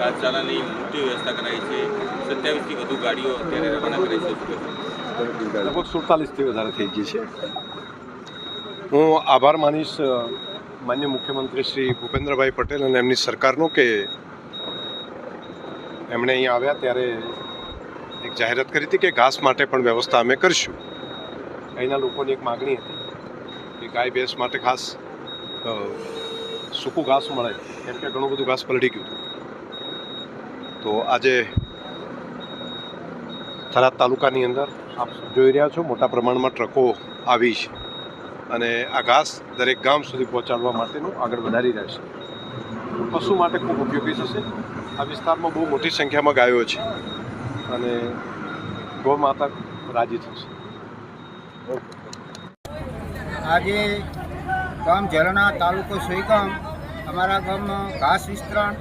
ઘાસચારાની મોટી વ્યવસ્થા કરાઈ છે. 27થી વધુ ગાડીઓ અત્યારે રવાના કરાઈ છે. લગભગ 47થી વધારે થઈ ગઈ છે. હું આભાર માનીશ માન્ય મુખ્યમંત્રી શ્રી ભૂપેન્દ્રભાઈ પટેલ અને એમની સરકારનો કે એમણે અહીંયા આવ્યા ત્યારે એક જાહેરાત કરી હતી કે ઘાસ માટે પણ વ્યવસ્થા અમે કરીશું. અહીંના લોકોની એક માગણી હતી કે ગાય ભેંસ માટે ખાસ સૂકું ઘાસ મળે, કેમ કે ઘણું બધું ઘાસ પલળી ગયું હતું. તો આજે થરાદ તાલુકાની અંદર આપ જોઈ રહ્યા છો મોટા પ્રમાણમાં ટ્રકો આવી છે અને આ ઘાસ દરેક ગામ સુધી પહોંચાડવા માટેનું આગળ વધારી રહ્યા છે. પશુ માટે ખૂબ ઉપયોગી થશે. આ વિસ્તારમાં બહુ મોટી સંખ્યામાં ગાયો છે અને ગૌ માતા રાજી થશે. આજે ગામ ઝરણા તાલુકો સોયગામ અમારા ગામમાં ઘાસ વિસ્તરણ